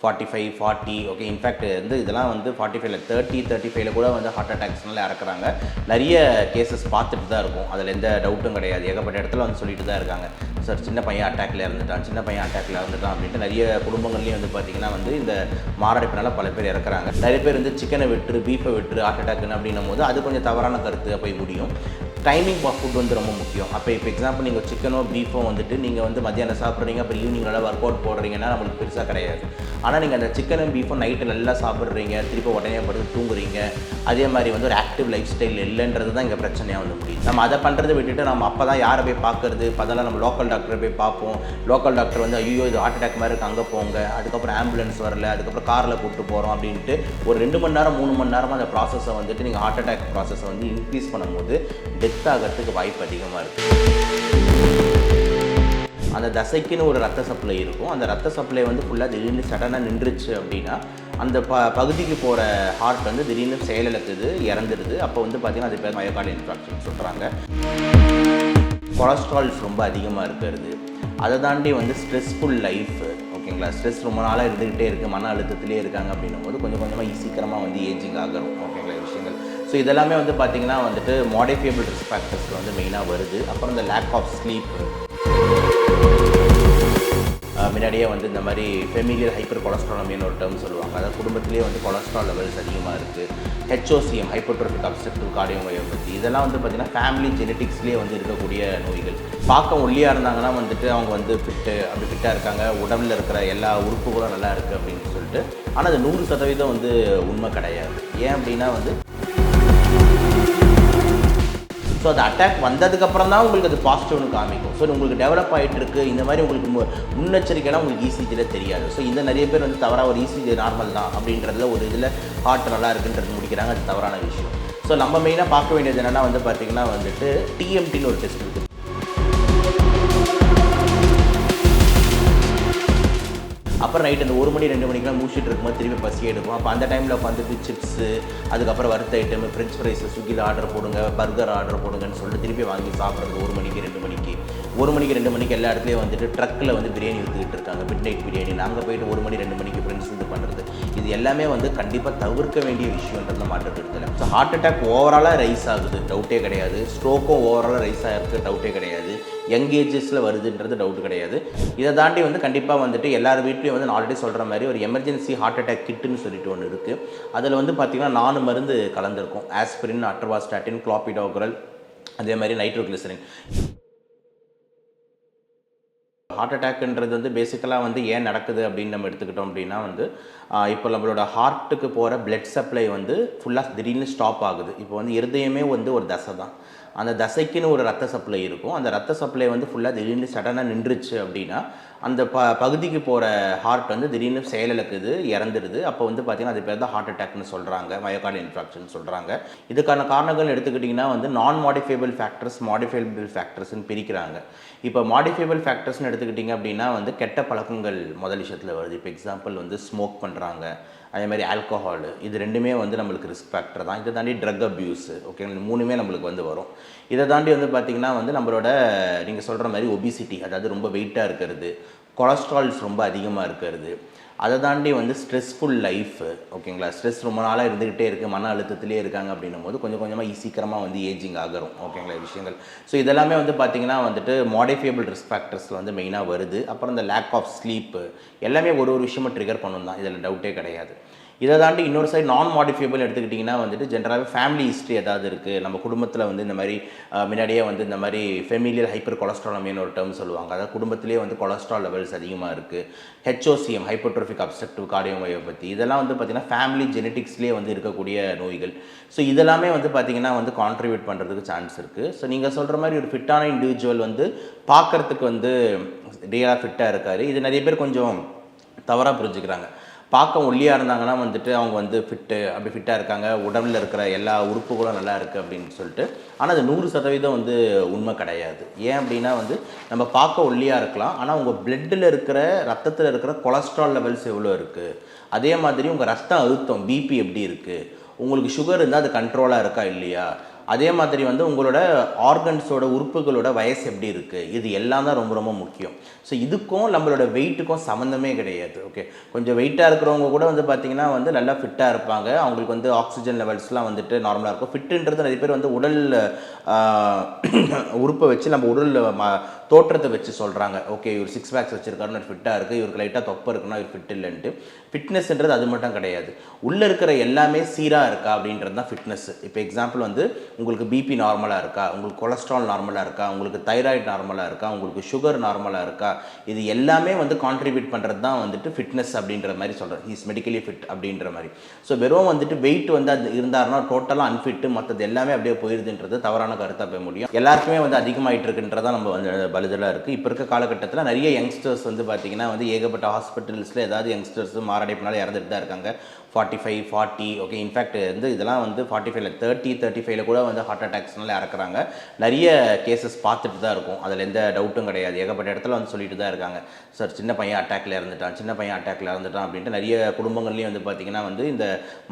45, 40. Okay, in fact வந்து இதெல்லாம் வந்து 45ல் 35ல் கூட வந்து ஹார்ட் அட்டாக்ஸ்னால இறக்குறாங்க. நிறைய கேசஸ் பார்த்துட்டு தான் இருக்கும், அதில் எந்த டவுட்டும் கிடையாது. ஏகப்பட்ட இடத்துல வந்து சொல்லிட்டு தான் இருக்காங்க, சார் சின்ன பையன் அட்டாக்ல இறந்துட்டான் அப்படின்ட்டு. நிறைய குடும்பங்கள்லேயும் வந்து பார்த்திங்கன்னா வந்து இந்த மாரடைப்பினால பல பேர் இறக்குறாங்க. நிறைய பேர் வந்து சிக்கனை விட்டு பீஃபை விட்டு ஹார்ட் அட்டாக்னு அப்படின்னும் போது அது கொஞ்சம் தவறான கருத்து போய் முடியும். டைமிங் ஆஃப் ஃபுட் வந்து ரொம்ப முக்கியம். அப்போ இப்போ எக்ஸாம்பிள் நீங்கள் சிக்கனோ பீஃபோ வந்துட்டு நீங்கள் வந்து மத்தியானம் சாப்பிட்றீங்க, அப்புறம் ஈவினிங் நல்லா ஒர்க் அவுட் போடுறீங்கன்னா நம்மளுக்கு பெருசாக கிடையாது. ஆனால் நீங்கள் அந்த சிக்கனும் பீஃபும் நைட்டு நல்லா சாப்பிட்றீங்க, திருப்பி உடனே படுத்து தூங்குறீங்க, அதே மாதிரி வந்து ஒரு ஆக்டிவ் லைஃப் ஸ்டைல் இல்லைன்றது தான் இங்கே பிரச்சனையாக வந்து முடியும். நம்ம அதை பண்ணுறதை விட்டுட்டு நம்ம அப்போ தான் யாரை போய் பார்க்குறது, அதெல்லாம் நம்ம லோக்கல் டாக்டரை போய் பார்ப்போம். லோக்கல் டாக்டர் வந்து ஐயோ இது ஹார்ட் அட்டாக் மாதிரி இருக்குது, அங்கே போங்க, அதுக்கப்புறம் ஆம்புலன்ஸ் வரல, அதுக்கப்புறம் காரில் கூப்பிட்டு போகிறோம் அப்படின்ட்டு ஒரு 2 மணி நேரம் 3 மணி நேரமாக அந்த ப்ராசஸை வந்துட்டு நீங்கள் ஹார்ட் அட்டாக் ப்ராசஸை வந்து இன்க்ரீஸ் பண்ணும்போது டெத் ஆகிறதுக்கு வாய்ப்பு அதிகமாக இருக்குது. அந்த தசைக்குன்னு ஒரு ரத்த சப்ளை இருக்கும். அந்த ரத்த சப்ளை வந்து ஃபுல்லாக திடீர்னு சடனாக நின்றுச்சு அப்படின்னா அந்த பகுதிக்கு போகிற ஹார்ட் வந்து திடீர்னு செயலிழக்குது, இறந்துடுது. அப்போ வந்து பார்த்திங்கன்னா அது பேர் மயோகார்டியல் இன்ஃபார்க்ஷன் சொல்கிறாங்க. கொலஸ்ட்ரால்ஸ் ரொம்ப அதிகமாக இருக்கிறது, அதை தாண்டி வந்து ஸ்ட்ரெஸ்ஃபுல் லைஃப், ஓகேங்களா, ஸ்ட்ரெஸ் ரொம்ப நாளாக இருந்துக்கிட்டே இருக்குது, மன அழுத்தத்திலே இருக்காங்க அப்படின்னும் போது கொஞ்சம் கொஞ்சமாக சீக்கிரமாக வந்து ஏஜிங் ஆகிறோம், ஓகேங்களா விஷயங்கள். ஸோ இதெல்லாமே வந்து பார்த்திங்கன்னா வந்துட்டு மாடிஃபையபிள் ரிஸ்க் ஃபேக்டர்ஸில் வந்து மெயினாக வருது. அப்புறம் இந்த லேக் ஆஃப் ஸ்லீப், முன்னாடியே வந்து இந்த மாதிரி ஃபெமிலியல் ஹைப்பர் கொலஸ்ட்ராலமின்னு ஒரு டேர்ம் சொல்லுவாங்க. அதாவது குடும்பத்திலே வந்து கொலஸ்ட்ரால் லெவல்ஸ் அதிகமாக இருக்குது. ஹெச்ஓசிஎம், ஹைப்பர்ட்ரோஃபிக் அப்ஸ்ட்ரக்டிவ் கார்டியோமயோபதி, இதெல்லாம் வந்து பார்த்திங்கன்னா ஃபேமிலி ஜெனட்டிக்ஸ்லேயே வந்து இருக்கக்கூடிய நோய்கள். பார்க்க ஒல்லியாக இருந்தாங்கன்னா வந்துட்டு அவங்க வந்து ஃபிட்டாக இருக்காங்க, உடம்பில் இருக்கிற எல்லா உறுப்புகளும் நல்லா இருக்குது அப்படின்னு சொல்லிட்டு. ஆனால் அது 100% வந்து உண்மை கிடையாது. ஏன் அப்படின்னா வந்து ஸோ அது அட்டாக் வந்ததுக்கப்புறம் தான் உங்களுக்கு அது பாசிட்டிவ்னு காமிக்கும். ஸோ உங்களுக்கு டெவலப் ஆகிட்டு இருக்குது, இந்த மாதிரி உங்களுக்கு முன்னெச்சரிக்கைலாம் உங்களுக்கு இசிஜியில் தெரியாது. ஸோ இந்த நிறைய பேர் வந்து தவறாக ஒரு இசிஜி நார்மல் தான் அப்படின்றதுல ஒரு இதில் ஹார்ட் நல்லா இருக்குன்றது முடிக்கிறாங்க. அது தவறான விஷயம். ஸோ நம்ம மெயினாக பார்க்க வேண்டியது என்னென்னா வந்து பார்த்திங்கன்னா வந்துட்டு டிஎம்டின்னு ஒரு டெஸ்ட் இருக்குது. அப்புறம் நைட் அந்த 1 மணி 2 மணிக்கெலாம் மூச்சிட்டு இருக்கும்போது திருப்பி பசி எடுக்கும். அப்போ அந்த டைமில் உட்காந்துட்டு சிப்ஸு, அதுக்கப்புறம் வறுத்த ஐட்டம், ஃப்ரெஞ்ச் ஃப்ரைஸு ஸ்விக்கியில் ஆர்டர் போடுங்க, பர்கர் ஆர்டர் போடுங்கன்னு சொல்லிட்டு திருப்பி வாங்கி சாப்பிட்றது 1 மணிக்கு 2 மணிக்கு. 1 மணிக்கு 2 மணிக்கு எல்லா இடத்துலையும் வந்துட்டு ட்ரக்கில் வந்து பிரியாணி விற்றுக்கிட்டு இருக்காங்க, மிட் நைட் பிரியாணி. நாங்கள் போய்ட்டு 1 மணி 2 மணிக்கு ஃப்ரெண்ட்ஸ் இது பண்ணுறது, இது எல்லாமே வந்து கண்டிப்பாக தவிர்க்க வேண்டிய விஷயன்றத மாற்றம் எடுத்துல. ஸோ ஹார்ட் அட்டாக் ஓவராலாக ரைஸ் ஆகுது, டவுட்டே கிடையாது. ஸ்ட்ரோக்கும் ஓவராலாக ரைஸ் ஆகிருக்கு, டவுட்டே கிடையாது. யங் ஏஜஸில் வருதுன்றது டவுட் கிடையாது. இதை தாண்டி வந்து கண்டிப்பாக வந்துட்டு எல்லார் வீட்லேயும் வந்து நான் ஆல்ரெடி சொல்கிற மாதிரி ஒரு எமர்ஜென்சி ஹார்ட் அட்டாக் கிட்டுன்னு சொல்லிட்டு ஒன்று இருக்குது. அதில் வந்து பார்த்திங்கன்னா 4 மருந்து கலந்துருக்கும். ஆஸ்பிரின், அட்ரவாஸ்டாட்டின், குளோபிடோக்ரல், அதே மாதிரி நைட்ரோகிளிசரின். ஹார்ட் அட்டாக்ன்றது வந்து பேசிக்கலாக வந்து ஏன் நடக்குது அப்படின்னு நம்ம எடுத்துக்கிட்டோம் அப்படின்னா வந்து இப்போ நம்மளோட ஹார்ட்டுக்கு போகிற பிளட் சப்ளை வந்து ஃபுல்லாக திடீர்னு ஸ்டாப் ஆகுது. இப்போ வந்து இருதயமே வந்து ஒரு தசை தான், அந்த தசைக்குன்னு ஒரு ரத்த சப்ளை இருக்கும். அந்த ரத்த சப்ளை வந்து ஃபுல்லாக திடீர்னு சடனாக நின்றுச்சு அப்படின்னா அந்த பகுதிக்கு போகிற ஹார்ட் வந்து திடீர்னு செயலிழக்குது, இறந்துடுது. அப்போ வந்து பார்த்திங்கன்னா அது பேர் தான் ஹார்ட் அட்டாக்னு சொல்கிறாங்க, மயோகார்டியல் இன்ஃபார்க்ஷன் சொல்கிறாங்க. இதுக்கான காரணங்கள் எடுத்துக்கிட்டிங்கன்னா வந்து நான் மாடிஃபையபிள் ஃபேக்டர்ஸ், மாடிஃபையபிள் ஃபேக்டர்ஸ்னு பிரிக்கிறாங்க. இப்போ மாடிஃபையபிள் ஃபேக்டர்ஸ்னு எடுத்துக்கிட்டிங்க அப்படின்னா வந்து கெட்ட பழக்கங்கள் முதல் விஷயத்தில் வருது. இப்போ எக்ஸாம்பிள் வந்து ஸ்மோக் பண்ணுறாங்க, அதே மாதிரி ஆல்கஹால், இது 2மே வந்து நம்மளுக்கு ரிஸ்க் ஃபேக்டர் தான். இதை தாண்டி ட்ரக் அப்யூஸு, ஓகே, 3மே நம்மளுக்கு வந்து வரும். இதை தாண்டி வந்து பார்த்திங்கன்னா வந்து நம்மளோட நீங்கள் சொல்கிற மாதிரி ஒபிசிட்டி, அதாவது ரொம்ப வெயிட்டாக இருக்கிறது, கொலஸ்ட்ரால்ஸ் ரொம்ப அதிகமாக இருக்கிறது, அதை தாண்டி வந்து ஸ்ட்ரெஸ்ஃபுல் லைஃப், ஓகேங்களா, ஸ்ட்ரெஸ் ரொம்ப நாளாக இருந்துக்கிட்டே இருக்குது, மன அழுத்தத்திலே இருக்காங்க அப்படின்னும் போது கொஞ்சம் கொஞ்சமாக சீக்கிரமாக வந்து ஏஜிங் ஆகிறோம், ஓகேங்களா விஷயங்கள். ஸோ இதெல்லாமே வந்து பார்த்திங்கன்னா வந்துட்டு மாடிஃபையபிள் ரிஸ்க் ஃபேக்டர்ஸில் வந்து மெயினாக வருது. அப்புறம் இந்த லேக் ஆஃப் ஸ்லீப்பு, எல்லாமே ஒரு விஷயமும் ட்ரிகர் பண்ணணும் தான், இதில் டவுட்டே கிடையாது. இதை தாண்டி இன்னொரு சைடு நான் மாடிஃபையபிள் எடுத்துக்கிட்டிங்கன்னா வந்துட்டு ஜென்ரலாகவே ஃபேமிலி ஹிஸ்ட்ரி ஏதாவது இருக்குது. நம்ம குடும்பத்தில் வந்து இந்த மாதிரி முன்னாடியே வந்து இந்த மாதிரி ஃபெமிலியல் ஹைப்பர் கொலஸ்ட்ராலமின்னு ஒரு டேர்ம் சொல்லுவாங்க. அதாவது குடும்பத்திலே வந்து கொலஸ்ட்ரால் லெவல்ஸ் அதிகமாக இருக்குது. ஹெச்ஓசிஎம், ஹைப்பர்ட்ரோஃபிக் அப்ஸ்ட்ரக்டிவ் கார்டியோமயோபதி, இதெல்லாம் வந்து பார்த்திங்கன்னா ஃபேமிலி ஜெனட்டிக்ஸ்லேயே வந்து இருக்கக்கூடிய நோய்கள். ஸோ இதெல்லாமே வந்து பார்த்திங்கன்னா வந்து கான்ட்ரிபியூட் பண்ணுறதுக்கு சான்ஸ் இருக்குது. ஸோ நீங்கள் சொல்கிற மாதிரி ஒரு ஃபிட்டான இண்டிவிஜுவல் வந்து பார்க்குறதுக்கு வந்து ரியலாக ஃபிட்டாக இருக்கார். இது நிறைய பேர் கொஞ்சம் தவறாக புரிஞ்சுக்கிறாங்க. பார்க்க ஒல்லியாக இருந்தாங்கன்னா வந்துட்டு அவங்க வந்து ஃபிட்டாக இருக்காங்க, உடம்பில் இருக்கிற எல்லா உறுப்புகளும் நல்லா இருக்குது அப்படின்னு சொல்லிட்டு. ஆனால் அது 100% வந்து உண்மை கிடையாது. ஏன் அப்படின்னா வந்து நம்ம பார்க்க ஒல்லியாக இருக்கலாம், ஆனால் உங்கள் பிளட்டில் இருக்கிற ரத்தத்தில் இருக்கிற கொலஸ்ட்ரால் லெவல்ஸ் எவ்வளோ இருக்குது, அதே மாதிரி உங்கள் ரத்த அழுத்தம் பிபி எப்படி இருக்குது, உங்களுக்கு சுகர் இருந்தால் அது கண்ட்ரோலாக இருக்கா இல்லையா, அதே மாதிரி வந்து உங்களோட ஆர்கன்ஸோட உறுப்புகளோட வயசு எப்படி இருக்குது, இது எல்லாம் தான் ரொம்ப ரொம்ப முக்கியம். ஸோ இதுக்கும் நம்மளோட வெயிட்டுக்கும் சம்மந்தமே கிடையாது. ஓகே, கொஞ்சம் வெயிட்டாக இருக்கிறவங்க கூட வந்து பார்த்திங்கன்னா வந்து நல்லா ஃபிட்டாக இருப்பாங்க, அவங்களுக்கு வந்து ஆக்சிஜன் லெவல்ஸ்லாம் வந்துட்டு நார்மலாக இருக்கும். ஃபிட்டுன்றது நிறைய பேர் வந்து உடல் உறுப்பை வச்சு நம்ம உடல் தோற்றத்தை வச்சு சொல்கிறாங்க. ஓகே, இவர் 6 பேக்ஸ் வச்சுருக்காருன்னு ஃபிட்டாக இருக்குது, இவருக்கு லைட்டாக தொப்பை இருக்குன்னா இவர் ஃபிட் இல்லைன்ட்டு. ஃபிட்னஸ்ன்றது அது மட்டும் கிடையாது, உள்ளே இருக்கிற எல்லாமே சீராக இருக்கா அப்படின்றது தான் ஃபிட்னஸ். இப்போ எக்ஸாம்பிள் வந்து உங்களுக்கு பிபி நார்மலாக இருக்கா, உங்களுக்கு கொலஸ்ட்ரால் நார்மலாக இருக்கா, உங்களுக்கு தைராய்டு நார்மலாக இருக்கா, உங்களுக்கு சுகர் நார்மலாக இருக்கா, இது எல்லாமே வந்து கான்ட்ரிபியூட் பண்ணுறது தான் வந்துட்டு ஃபிட்னஸ் அப்படின்ற மாதிரி சொல்கிறேன். இஸ் மெடிக்கலி ஃபிட் அப்படின்ற மாதிரி. ஸோ வெறும் வந்துட்டு வெயிட் வந்து அது இருந்தாருன்னா டோட்டலாக அன்ஃபிட்டு, மற்றது எல்லாமே அப்படியே போயிருதுன்றது தவறான கருத்தாக போய் முடியும். எல்லாருக்குமே வந்து அதிகமாகிட்டு இருக்குன்றதான் நம்ம வந்து பலுதலாக இருக்குது. இப்போ இருக்க காலகட்டத்தில் நிறைய யங்ஸ்டர்ஸ் வந்து பார்த்திங்கன்னா வந்து ஏகப்பட்ட ஹாஸ்பிட்டல்ஸில் ஏதாவது யங்ஸ்டர்ஸ் மாரடைப்புனால இறந்துட்டு தான் இருக்காங்க. 45, 40, ஓகே, இன்ஃபேக்ட் வந்து இதெல்லாம் வந்து 45, 35 கூட வந்து ஹார்ட் அட்டாக்ஸ்னால இறக்குறாங்க. நிறைய கேசஸ் பார்த்துட்டு தான் இருக்கும், அதில் எந்த டவுட்டும் கிடையாது. ஏகப்பட்ட இடத்துல வந்து சொல்லிட்டு தான் இருக்காங்க, சார் சின்ன பையன் அட்டாக்ல இறந்துட்டான் அப்படின்ட்டு. நிறைய குடும்பங்கள்லேயும் வந்து பார்த்திங்கன்னா வந்து இந்த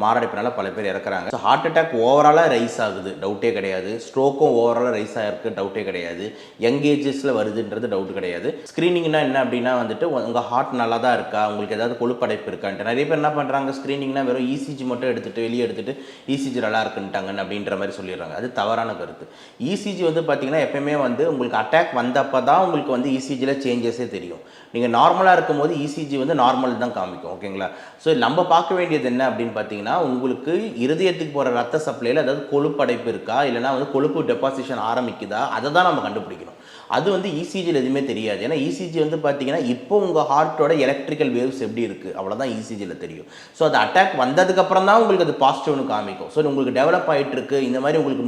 மாரடைப்புனால பல பேர் இறக்குறாங்க. ஸோ ஹார்ட் அட்டாக் ஓவராலாக ரைஸ் ஆகுது, டவுட்டே கிடையாது. ஸ்ட்ரோக்கும் ஓவராலாக ரைஸ் ஆகிருக்கு, டவுட்டே கிடையாது. யங் ஏஜஸில் வருதுன்றது டவுட் கிடையாது. ஸ்க்ரீனிங்னா என்ன அப்படின்னா வந்துட்டு உங்கள் ஹார்ட் நல்லா தான் இருக்கா, உங்களுக்கு ஏதாவது கொழுப்படைப்பு இருக்கான்ட்டு. நிறைய பேர் என்ன பண்ணுறாங்க, ஸ்க்ரீனிங்னா வெறும் இசிஜி மட்டும் எடுத்துகிட்டு வெளியே எடுத்துகிட்டு இசிஜி நல்லா இருக்குன்ட்டாங்கன்னு அப்படின்ற மாதிரி சொல்லிடுறாங்க. அது தவறான கருத்து. இசிஜி வந்து பார்த்திங்கன்னா எப்பயுமே வந்து உங்களுக்கு அட்டாக் வந்தப்போ தான் உங்களுக்கு வந்து இசிஜியில் சேஞ்சஸே தெரியும். நீங்கள் நார்மலாக இருக்கும்போது இசிஜி வந்து நார்மல் தான் காமிக்கும். ஓகேங்களா? ஸோ நம்ம பார்க்க வேண்டியது என்ன அப்படின்னு பார்த்தீங்கன்னா, உங்களுக்கு இருதயத்துக்கு போகிற ரத்த சப்ளையில் அதாவது கொழுப்படைப்பு இருக்கா, இல்லைனா வந்து கொழுப்பு டெபாசிஷன் ஆரம்பிக்குதா, அதை தான் நம்ம கண்டுபிடிக்கணும். அது வந்து இசிஜியில் எதுவுமே தெரியாது. ஏன்னா இசிஜி வந்து பார்த்தீங்கன்னா இப்போ உங்கள் ஹார்ட்டோட எலக்ட்ரிக்கல் வேவ்ஸ் எப்படி இருக்குது அவ்வளோதான் இசிஜியில் தெரியும். ஸோ அது அட்டாக் வந்ததுக்கப்புறம் தான் உங்களுக்கு அது பாசிட்டிவ்னு காமிக்கும். ஸோ உங்களுக்கு டெவலப் ஆகிட்டு இருக்கு இந்த மாதிரி உங்களுக்கு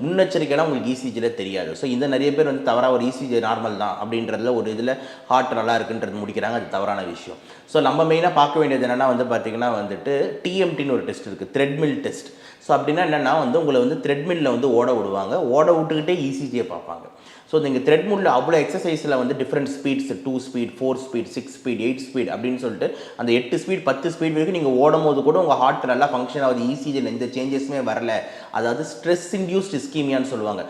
முன்னெச்சரிக்கைலாம் உங்களுக்கு இசிஜியில் தெரியாது. ஸோ இந்த நிறைய பேர் வந்து தவறாக ஒரு இசிஜி நார்மல் தான் அப்படின்றதுல ஒரு இதில் ஹார்ட் நல்லா இருக்குன்றது முடிக்கிறாங்க. அது தவறான விஷயம். ஸோ நம்ம மெயினாக பார்க்க வேண்டியது என்னென்னா வந்து பார்த்திங்கன்னா வந்துட்டு டிஎம்டின்னு ஒரு டெஸ்ட் இருக்குது, த்ரெட்மில் டெஸ்ட். ஸோ அப்படின்னா என்னென்னா வந்து உங்களை வந்து த்ரெட்மில்லில் வந்து ஓட விடுவாங்க, ஓட விட்டுக்கிட்டே இசிஜியை பார்ப்பாங்க. ஸோ நீங்கள் த்ரெட்மில்லில் அவ்வளோ எக்ஸசைஸில் வந்து different speeds 2 speed 4 speed 6 speed 8 speed அப்படின்னு சொல்லிட்டு அந்த 8 ஸ்பீட் 10 ஸ்பீட் வரைக்கும் நீங்கள் ஓடும் போது கூட உங்கள் ஹார்ட் நல்லா ஃபங்க்ஷன் ஆகுது, இசிஜியில் எந்த சேஞ்சஸுமே வரல. அதாவது ஸ்ட்ரெஸ் இன்டியூஸ்ட் இஸ்கீமியான்னு சொல்லுவாங்க.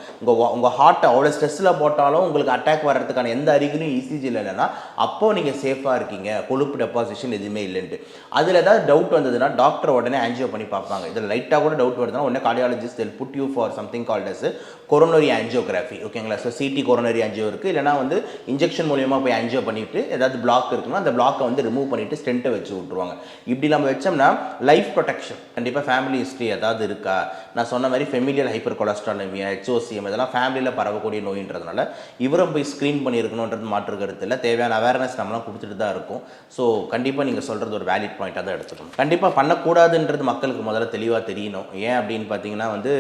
உங்கள் ஹார்ட்டை அவ்வளோ ஸ்ட்ரெஸ்ஸில் போட்டாலும் உங்களுக்கு அட்டாக் வர்றதுக்கான எந்த அறிகுறியும் இசிஜியில் இல்லைன்னா அப்போது நீங்கள் சேஃபாக இருக்கீங்க, கொழுப்பு டெபாசிஷன் எதுவுமே இல்லைன்ட்டு. அதில் ஏதாவது டவுட் வந்ததுன்னா டாக்டர் உடனே ஆன்ஜியோ பண்ணி பார்ப்பாங்க. இதில் லைட்டாக கூட டவுட் வருதுன்னா உடனே cardiologist will put you for something called as coronary angiography. ஓகேங்களா? ஸோ சிடி கொரோனரி ஆன்ஜியோ இருக்குது, இல்லைனா வந்து இன்ஜெக்ஷன் மூலியமாக போய் ஆன்ஜியோ பண்ணிவிட்டு ஏதாவது பிளாக் இருக்குன்னா அந்த பிளாக்கை வந்து ரிமூவ் பண்ணிவிட்டு ஸ்டென்ட்டை வச்சு விட்ருவாங்க. இப்படி நம்ம வச்சோம்னா லைஃப் ப்ரொடெக்ஷன். கண்டிப்பாக ஃபேமிலி ஹிஸ்ட்ரி ஏதாவது இருக்கா, நான் சொன்ன மாதிரி ஃபெமிலியல் ஹைப்பர் கொலஸ்ட்ராலமியா, ஹெச்ஓசிஎம் இதெல்லாம் ஃபேமிலியில் பரவக்கூடிய நோயின்றதுனால இவரும் போய் ஸ்க்ரீன் பண்ணியிருக்கணுன்றது மாற்று கருத்து இல்லை. தேவையான அவேர்னஸ் நம்மளாம் கொடுத்துட்டு தான் இருக்கும். ஸோ கண்டிப்பாக நீங்கள் சொல்கிறது ஒரு வேலிட் பாயிண்ட்டாக தான் எடுத்துக்கணும். கண்டிப்பாக பண்ணக்கூடாதுன்றது மக்களுக்கு முதல்ல தெளிவாக தெரியணும். ஏன் அப்படின்னு பார்த்தீங்கன்னா வந்து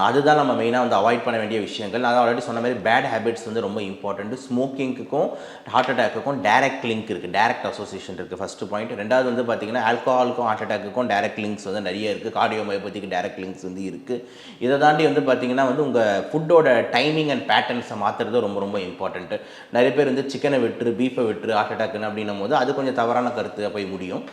அதுதான் நம்ம மெயினாக வந்து அவாய்ட் பண்ண வேண்டிய விஷயங்கள். நான் ஆல்ரெடி சொன்ன மாதிரி பேட் ஹேபிட்ஸ் வந்து ரொம்ப இம்பார்ட்டன்ட். ஸ்மோக்கிங்க்கும் ஹார்ட் அட்டாக்குக்கும் டைரக்ட் லிங்க் இருக்குது, டைரக்ட் அசோசியேஷன் இருக்குது, ஃபஸ்ட்டு பாயிண்ட். ரெண்டாவது வந்து பார்த்தீங்கன்னா ஆல்கஹாலுக்கும் ஹார்ட் அட்டாக்குக்கும் டைரக்ட் லிங்க்ஸ் வந்து நிறைய இருக்குது, கார்டியோமயோபதிக்கு டைரக்ட் லிங்க்ஸ் வந்து இருக்குது. இதை தாண்டி வந்து பார்த்தீங்கன்னா வந்து உங்கள் ஃபுட்டோட டைமிங் அண்ட் பேட்டர்ன்ஸை மாற்றுறது ரொம்ப ரொம்ப இம்பார்ட்டன்ட்டு. நிறைய பேர் வந்து சிக்கனை விட்டுரு பீஃபை விட்டுரு ஹார்ட் அட்டாக்குன்னு அப்படின்னும் போது அது கொஞ்சம் தவறான கருத்து போய் முடியும்.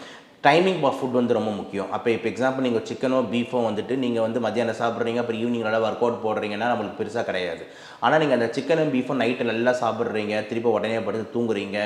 டைமிங் ஆஃப் ஃபுட் வந்து ரொம்ப முக்கியம். அப்போ இப்போ எக்ஸாம்பிள் நீங்கள் சிக்கனோ பீஃபோ வந்துட்டு நீங்கள் வந்து மத்தியானம் சாப்பிட்றீங்க, அப்புறம் ஈவினிங் நல்லா ஒர்க் அவுட் போடுறீங்கன்னா நம்மளுக்கு பெருசாக கிடையாது. ஆனால் நீங்கள் அந்த சிக்கனும் பீஃபும் நைட்டு நல்லா சாப்பிட்றீங்க, திருப்பி உடனே படுத்து தூங்குறீங்க,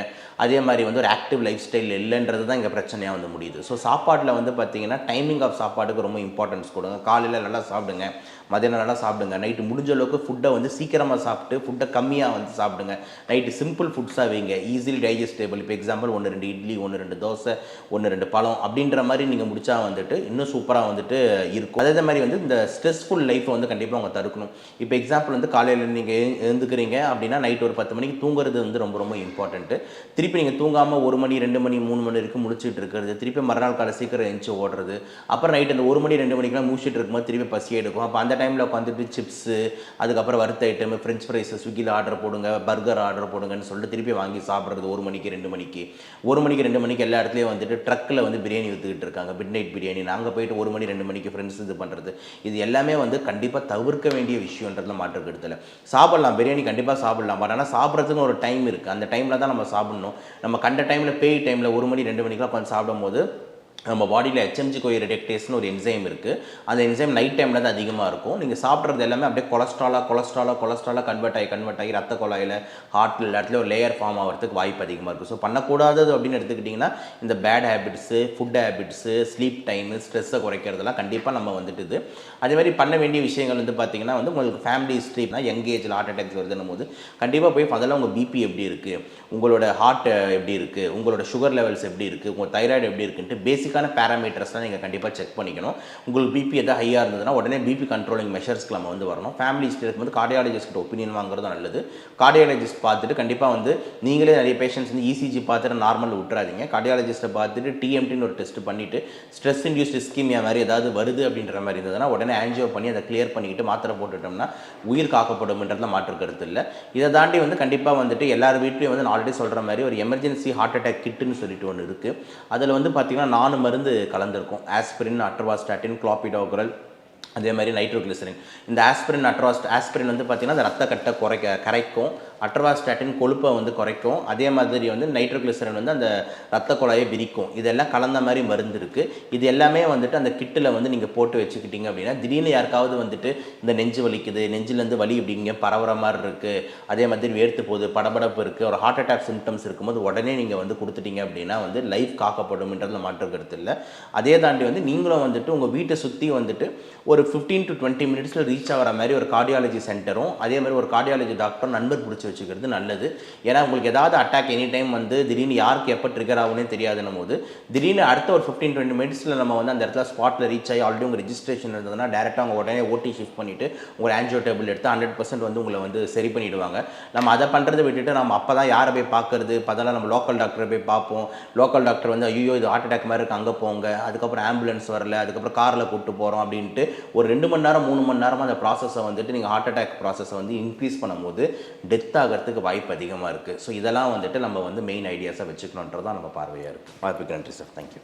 அதே மாதிரி வந்து ஒரு ஆக்டிவ் லைஃப் ஸ்டைல் இல்லைன்றது தான் இங்கே பிரச்சனையாக வந்து முடியுது. ஸோ சாப்பாட்டில் வந்து பார்த்தீங்கன்னா டைமிங் ஆஃப் சாப்பாட்டுக்கு ரொம்ப இம்பார்ட்டன்ஸ் கொடுங்க. காலையில் நல்லா சாப்பிடுங்க, மதியானம் நல்லா சாப்பிடுங்க, நைட்டு முடிஞ்ச அளவுக்கு ஃபுட்டை வந்து சீக்கிரமாக சாப்பிட்டு ஃபுட்டை கம்மியாக வந்து சாப்பிடுங்க. நைட்டு சிம்பிள் ஃபுட்ஸாக வைங்க, ஈஸிலி டைஜஸ்டேபிள். இப்போ எக்ஸாம்பிள் 1-2 இட்லி, 1-2 தோசை, 1-2 பழம் அப்படின்ற மாதிரி நீங்கள் முடிச்சா வந்துட்டு இன்னும் சூப்பராக வந்துட்டு இருக்கும். அதே மாதிரி வந்து இந்த ஸ்ட்ரெஸ்ஃபுல் லைஃப்பை வந்து கண்டிப்பாக அவங்க தடுக்கணும். இப்போ எக்ஸாம்பிள் வந்து காலையில் நீங்கள் எழுந்துக்கிறீங்க அப்படின்னா நைட் ஒரு 10 மணிக்கு தூங்குறது வந்து ரொம்ப ரொம்ப இம்பார்ட்டன்ட்டு. திருப்பி நீங்கள் தூங்காமல் 1 மணி 2 மணி 3 மணி வரைக்கும் முடிச்சுட்டு இருக்கிறது, திருப்பி மறுநாள் காலை சீக்கிரம் எழுந்துச்சு ஓடுறது, அப்புறம் நைட் அந்த 1 மணி 2 மணிக்கெலாம் முடிச்சுட்டு இருக்கும்போது திருப்பி பசி எடுக்கும். அப்போ அந்த டைமில் உட்காந்துட்டு சிப்ஸு, அதுக்கப்புறம் வறுத்த ஐட்டம், ஃப்ரெஞ்ச் ஃப்ரைஸ் ஸ்விக்கியில் ஆர்டர் போடுங்க, பர்கர் ஆர்டர் போடுங்கன்னு சொல்லிட்டு திருப்பி வாங்கி சாப்பிட்றது 1 மணிக்கு 2 மணிக்கு. 1 மணிக்கு 2 மணிக்கு எல்லா இடத்துலையும் வந்துட்டு ட்ரக்கில் வந்து பிரியாணி விற்றுக்கிட்டு இருக்காங்க, மிட் நைட் பிரியாணி. நாங்கள் போயிட்டு 1 மணி 2 மணிக்கு ஃப்ரெண்ட்ஸ் இது பண்ணுறது, இது எல்லாமே வந்து கண்டிப்பாக தவிர்க்க வேண்டிய விஷயன்றதுல மாற்று கருத்தில். சாப்பிட்லாம், பிரியாணி கண்டிப்பாக சாப்பிட்லாம், பட் ஆனால் சாப்பிட்றதுன்னு ஒரு டைம் இருக்குது. அந்த டைமில் தான் நம்ம சாப்பிட்ணும். நம்ம கண்ட டைமில் பேய் டைமில் 1 மணி 2 மணிக்கெலாம் உட்காந்து சாப்பிடும் போது நம்ம பாடியில் HMG-CoA ரிடக்டேஸ்னு ஒரு என்சைம் இருக்குது. அந்த என்சைம் நைட் டைமில் தான் அதிகமாக இருக்கும். நீங்கள் சாப்பிட்றது எல்லாமே அப்படியே கொலஸ்ட்ராலாக கன்வெர்ட் ஆகி ரத்த குழாயில் ஹார்ட்டில் எல்லாத்துலேயும் ஒரு லேயர் ஃபார்ம் ஆகிறதுக்கு வாய்ப்பு அதிகமாக இருக்குது. ஸோ பண்ணக்கூடாதது அப்படின்னு எடுத்துக்கிட்டிங்கன்னா இந்த bad habits, food habits, sleep time, ஸ்ட்ரெஸ்ஸை குறைக்கிறதுலாம் கண்டிப்பாக நம்ம வந்துட்டு இது. அதேமாதிரி பண்ண வேண்டிய விஷயங்கள் வந்து பார்த்திங்கன்னா வந்து உங்களுக்கு ஃபேமிலி ஹிஸ்ட்ரினா யங் ஏஜில் ஹார்ட் அட்டாக்ஸ் வருதுன்னும் போது கண்டிப்பாக போய் முதல்ல உங்கள் பிபி எப்படி இருக்குது, உங்களோட ஹார்ட் எப்படி இருக்குது, உங்களோட சுகர் லெவல்ஸ் எப்படி இருக்குது, உங்கள் தைராய்டு எப்படி இருக்குன்ட்டு பேசிக்கான பேராமீட்டர்ஸ்லாம் நீங்கள் கண்டிப்பாக செக் பண்ணிக்கணும். உங்களுக்கு பிபி எதாவது ஹையாக இருந்ததுன்னா உடனே பிபி கண்ட்ரோலிங் மெஷர்ஸ்க்கு நம்ம வந்து வரணும். ஃபேமிலி ஹிஸ்ட்ரி இருக்கும்போது கார்டியாலஜிஸ்ட் ஒப்பீனியன் வாங்குறது நல்லது. கார்டியாலஜிஸ்ட் பார்த்துட்டு கண்டிப்பாக வந்து நீங்களே நிறைய பேஷண்ட்ஸ் வந்து இசிஜி பார்த்துட்டு நார்மல் விட்டுறாதீங்க. கார்டியாலஜிஸ்ட்டை பார்த்துட்டு டிஎம்டின்னு ஒரு டெஸ்ட் பண்ணிவிட்டு ஸ்ட்ரெஸ் இன்டியூஸ்ட் இஸ்கீமியா மாதிரி ஏதாவது வருது அப்படின்ற மாதிரி இருந்ததுன்னா உடனே ஆன்ஜியோ பண்ணி அதை கிளியர் பண்ணிக்கிட்டு மாத்திரை போட்டுட்டோம்னா உயிர் காக்கப்படும்ன்றதுல மாற்று கருத்து இல்லை. இதை தாண்டி வந்து கண்டிப்பாக வந்துட்டு எல்லார் வீட்லேயும் வந்து நான் ஆல்ரெடி சொல்கிற மாதிரி ஒரு எமர்ஜென்சி ஹார்ட் அட்டாக் கிட்டுன்னு சொல்லிட்டு ஒன்று இருக்குது. அதில் வந்து பார்த்திங்கன்னா 4 மருந்து கலந்துருக்கும். ஆஸ்பிரின், அட்ரோவாஸ்டாட்டின், குளோபிடோக்ரல், அதே மாதிரி நைட்ரோகிளிசரின். இந்த ஆஸ்பிரின் வந்து பார்த்திங்கன்னா அந்த ரத்த கட்டை கரைக்கும். அட்ரோவாஸ்டாட்டின் கொழுப்பை வந்து குறைக்கும். அதே மாதிரி வந்து நைட்ரோகிளிசரின் வந்து அந்த ரத்த குழாயை விரிக்கும். இதெல்லாம் கலந்த மாதிரி மருந்து இருக்குது. இது எல்லாமே வந்துட்டு அந்த கிட்டில் வந்து நீங்கள் போட்டு வச்சுக்கிட்டீங்க அப்படின்னா திடீர்னு யாருக்காவது வந்துட்டு இந்த நெஞ்சு வலிக்குது, நெஞ்சிலேருந்து வலி இப்படிங்க பரவுற மாதிரி இருக்குது, அதே மாதிரி வேர்த்து போகுது, படபடப்பு இருக்குது, ஒரு ஹார்ட் அட்டாக் சிம்டம்ஸ் இருக்கும்போது உடனே நீங்கள் வந்து கொடுத்துட்டீங்க அப்படின்னா வந்து லைஃப் காக்கப்படும்ன்றதுல மாற்று கருத்து இல்லை. அதே தாண்டி வந்து நீங்களும் வந்துட்டு உங்கள் வீட்டை சுற்றி வந்துட்டு ஒரு 15 to 20 மினிட்ஸில் ரீச் ஆகிற மாதிரி ஒரு கார்டியாலஜி சென்டரும் அதே மாதிரி ஒரு கார்டியாலஜி டாக்டரும் நண்பர் பிடிச்சி வச்சுக்கிறது நல்லது. ஏன்னா உங்களுக்கு ஏதாவது அட்டாக் எனி டைம் வந்து திடீர்னு யாருக்கு எப்போ ட்ரிகர் ஆகுனே தெரியாதுன்னும் போது திடீர்னு அடுத்த ஒரு 15-20 மினிட்ஸில் நம்ம வந்து அந்த இடத்துல ஸ்பாட்டில் ரீச் ஆகி ஆல்ரெடி உங்கள் ரிஜிஸ்ட்ரேஷன் இருந்ததுன்னா டேரெக்டாக அவங்க உடனே ஓடி ஷிஃப்ட் பண்ணிவிட்டு உங்கள் ஆன்ஜியோ டேபிள் எடுத்து 100% வந்து உங்களை வந்து சரி பண்ணிவிடுவாங்க. நம்ம அதை பண்ணுறதை விட்டுட்டு நம்ம அப்போ தான் யாரை போய் பார்க்குறது, பதிலாக நம்ம லோக்கல் டாக்டரை போய் பார்ப்போம். லோக்கல் டாக்டர் வந்து ஐயோ இது ஹார்ட் அட்டாக் மாதிரி இருக்குது அங்கே போங்க, அதுக்கப்புறம் ஆம்புலன்ஸ் வரல, அதுக்கப்புறம் காரில் கூப்பிட்டு போகிறோம் அப்படின்ட்டு ஒரு 2 மணி நேரம் 3 மணி நேரமாக அந்த ப்ராசஸை வந்துட்டு நீங்கள் ஹார்ட் அட்டாக் ப்ராசஸை வந்து இன்க்ரீஸ் பண்ணும்போது டெத் ஆகிறதுக்கு வாய்ப்பு அதிகமாக இருக்குது. ஸோ இதெல்லாம் வந்துட்டு நம்ம வந்து மெயின் ஐடியாஸாக வச்சுக்கணுன்றதான் நம்ம பார்வையாக இருக்குது. வாய்ப்புக்கு நன்றி சார். தேங்க்யூ.